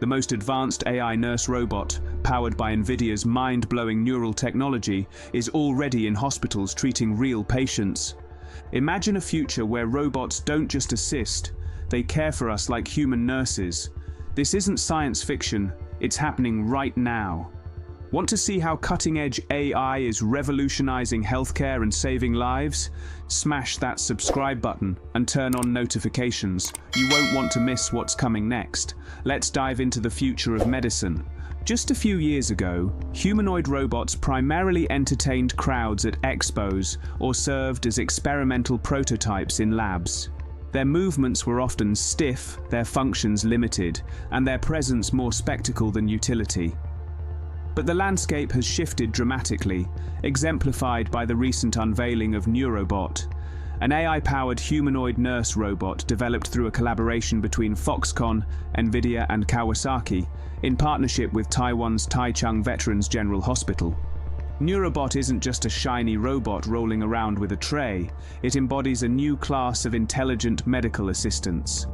the most advanced AI nurse robot, powered by NVIDIA's mind-blowing neural technology, is already in hospitals treating real patients. Imagine a future where robots don't just assist, they care for us like human nurses. This isn't science fiction, it's happening right now. Want to see how cutting-edge AI is revolutionizing healthcare and saving lives? Smash that subscribe button and turn on notifications. You won't want to miss what's coming next. Let's dive into the future of medicine. Just a few years ago, humanoid robots primarily entertained crowds at expos or served as experimental prototypes in labs. Their movements were often stiff, their functions limited, and their presence more spectacle than utility. But the landscape has shifted dramatically, exemplified by the recent unveiling of Neurobot, an AI-powered humanoid nurse robot developed through a collaboration between Foxconn, NVIDIA and Kawasaki, in partnership with Taiwan's Taichung Veterans General Hospital. Neurobot isn't just a shiny robot rolling around with a tray, it embodies a new class of intelligent medical assistants.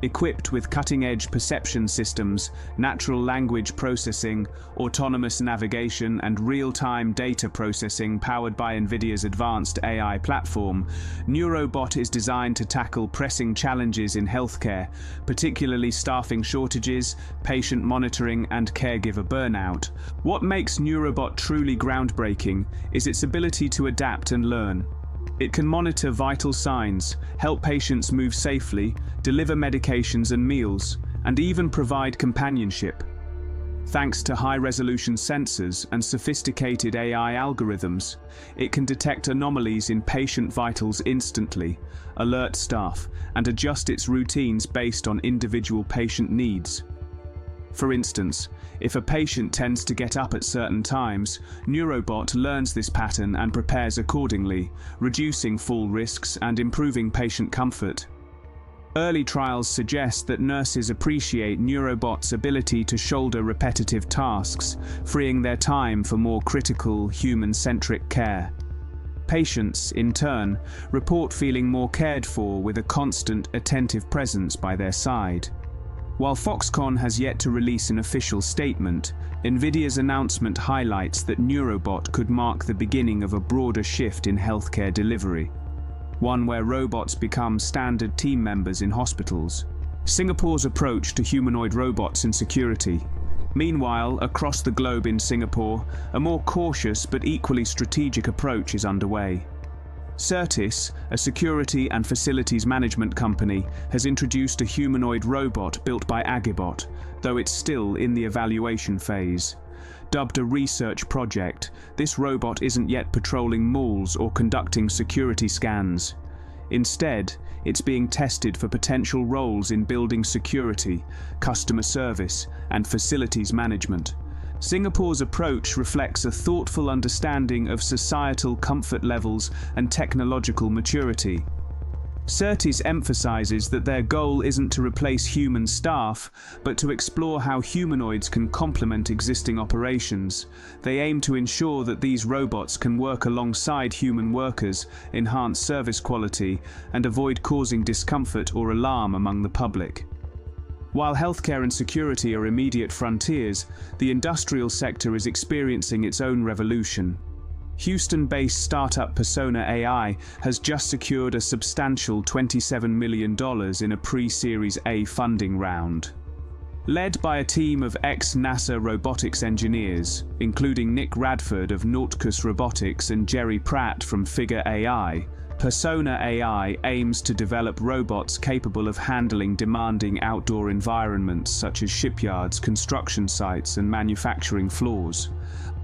Equipped with cutting-edge perception systems, natural language processing, autonomous navigation, and real-time data processing powered by NVIDIA's advanced AI platform, Neurobot is designed to tackle pressing challenges in healthcare, particularly staffing shortages, patient monitoring, and caregiver burnout. What makes Neurobot truly groundbreaking is its ability to adapt and learn. It can monitor vital signs, help patients move safely, deliver medications and meals, and even provide companionship. Thanks to high-resolution sensors and sophisticated AI algorithms, it can detect anomalies in patient vitals instantly, alert staff, and adjust its routines based on individual patient needs. For instance, if a patient tends to get up at certain times, Neurobot learns this pattern and prepares accordingly, reducing fall risks and improving patient comfort. Early trials suggest that nurses appreciate Neurobot's ability to shoulder repetitive tasks, freeing their time for more critical, human-centric care. Patients, in turn, report feeling more cared for with a constant, attentive presence by their side. While Foxconn has yet to release an official statement, NVIDIA's announcement highlights that Neurobot could mark the beginning of a broader shift in healthcare delivery, one where robots become standard team members in hospitals. Singapore's approach to humanoid robots in security. Meanwhile, across the globe in Singapore, a more cautious but equally strategic approach is underway. Certis, a security and facilities management company, has introduced a humanoid robot built by Agibot, though it's still in the evaluation phase. Dubbed a research project, this robot isn't yet patrolling malls or conducting security scans. Instead, it's being tested for potential roles in building security, customer service, and facilities management. Singapore's approach reflects a thoughtful understanding of societal comfort levels and technological maturity. Certis emphasizes that their goal isn't to replace human staff, but to explore how humanoids can complement existing operations. They aim to ensure that these robots can work alongside human workers, enhance service quality, and avoid causing discomfort or alarm among the public. While healthcare and security are immediate frontiers, the industrial sector is experiencing its own revolution. Houston-based startup Persona AI has just secured a substantial $27 million in a pre-Series A funding round. Led by a team of ex-NASA robotics engineers, including Nick Radford of Nauticus Robotics and Jerry Pratt from Figure AI, Persona AI aims to develop robots capable of handling demanding outdoor environments such as shipyards, construction sites, and manufacturing floors.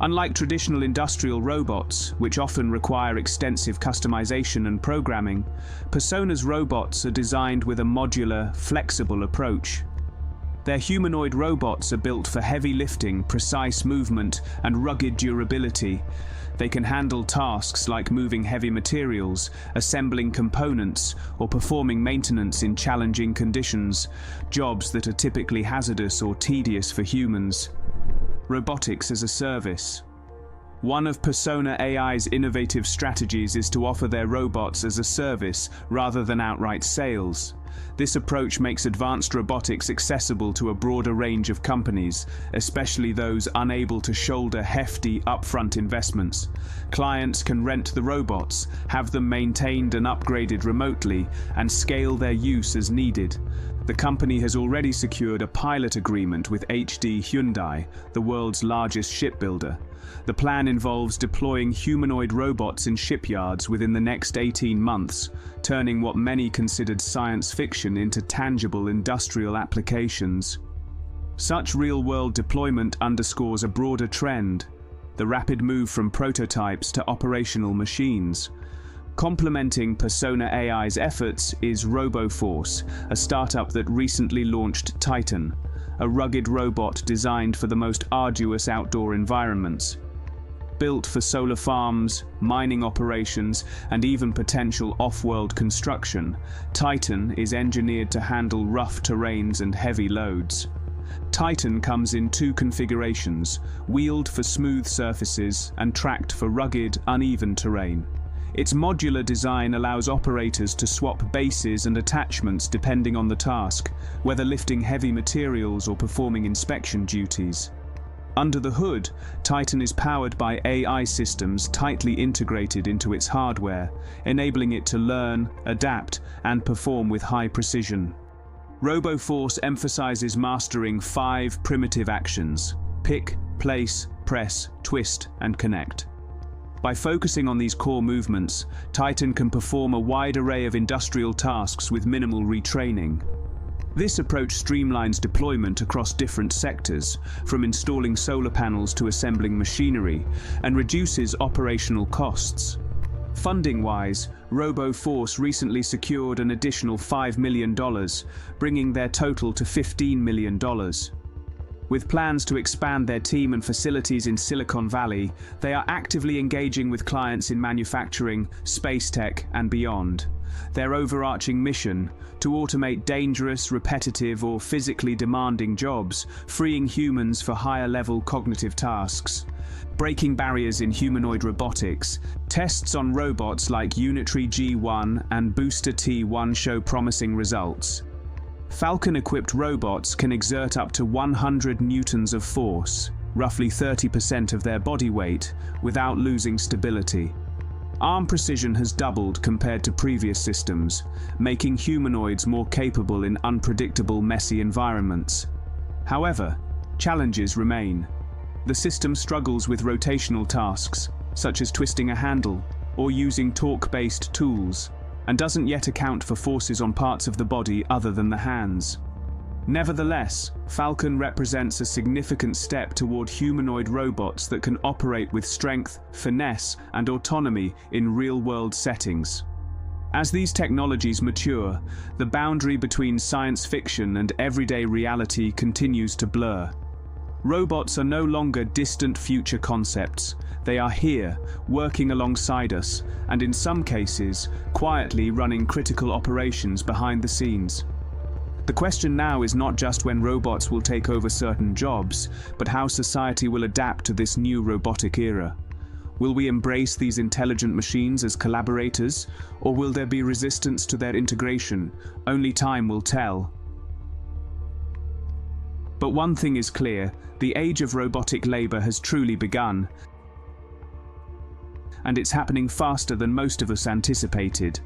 Unlike traditional industrial robots, which often require extensive customization and programming, Persona's robots are designed with a modular, flexible approach. Their humanoid robots are built for heavy lifting, precise movement, and rugged durability. They can handle tasks like moving heavy materials, assembling components, or performing maintenance in challenging conditions, jobs that are typically hazardous or tedious for humans. Robotics as a service. One of Persona AI's innovative strategies is to offer their robots as a service rather than outright sales. This approach makes advanced robotics accessible to a broader range of companies, especially those unable to shoulder hefty upfront investments. Clients can rent the robots, have them maintained and upgraded remotely, and scale their use as needed. The company has already secured a pilot agreement with HD Hyundai, the world's largest shipbuilder. The plan involves deploying humanoid robots in shipyards within the next 18 months, turning what many considered science fiction into tangible industrial applications. Such real-world deployment underscores a broader trend: the rapid move from prototypes to operational machines. Complementing Persona AI's efforts is RoboForce, a startup that recently launched Titan, a rugged robot designed for the most arduous outdoor environments. Built for solar farms, mining operations, and even potential off-world construction, Titan is engineered to handle rough terrains and heavy loads. Titan comes in two configurations: wheeled for smooth surfaces and tracked for rugged, uneven terrain. Its modular design allows operators to swap bases and attachments depending on the task, whether lifting heavy materials or performing inspection duties. Under the hood, Titan is powered by AI systems tightly integrated into its hardware, enabling it to learn, adapt, and perform with high precision. RoboForce emphasizes mastering 5 primitive actions: pick, place, press, twist, and connect. By focusing on these core movements, Titan can perform a wide array of industrial tasks with minimal retraining. This approach streamlines deployment across different sectors, from installing solar panels to assembling machinery, and reduces operational costs. Funding-wise, RoboForce recently secured an additional $5 million, bringing their total to $15 million. With plans to expand their team and facilities in Silicon Valley, they are actively engaging with clients in manufacturing, space tech, and beyond. Their overarching mission: to automate dangerous, repetitive, or physically demanding jobs, freeing humans for higher-level cognitive tasks. Breaking barriers in humanoid robotics, tests on robots like Unitary G1 and Booster T1 show promising results. Falcon-equipped robots can exert up to 100 newtons of force, roughly 30% of their body weight, without losing stability. Arm precision has doubled compared to previous systems, making humanoids more capable in unpredictable, messy environments. However, challenges remain. The system struggles with rotational tasks, such as twisting a handle or using torque-based tools, and doesn't yet account for forces on parts of the body other than the hands. Nevertheless, Falcon represents a significant step toward humanoid robots that can operate with strength, finesse, and autonomy in real-world settings. As these technologies mature, the boundary between science fiction and everyday reality continues to blur. Robots are no longer distant future concepts. They are here, working alongside us, and in some cases, quietly running critical operations behind the scenes. The question now is not just when robots will take over certain jobs, but how society will adapt to this new robotic era. Will we embrace these intelligent machines as collaborators, or will there be resistance to their integration? Only time will tell. But one thing is clear: the age of robotic labor has truly begun, and it's happening faster than most of us anticipated.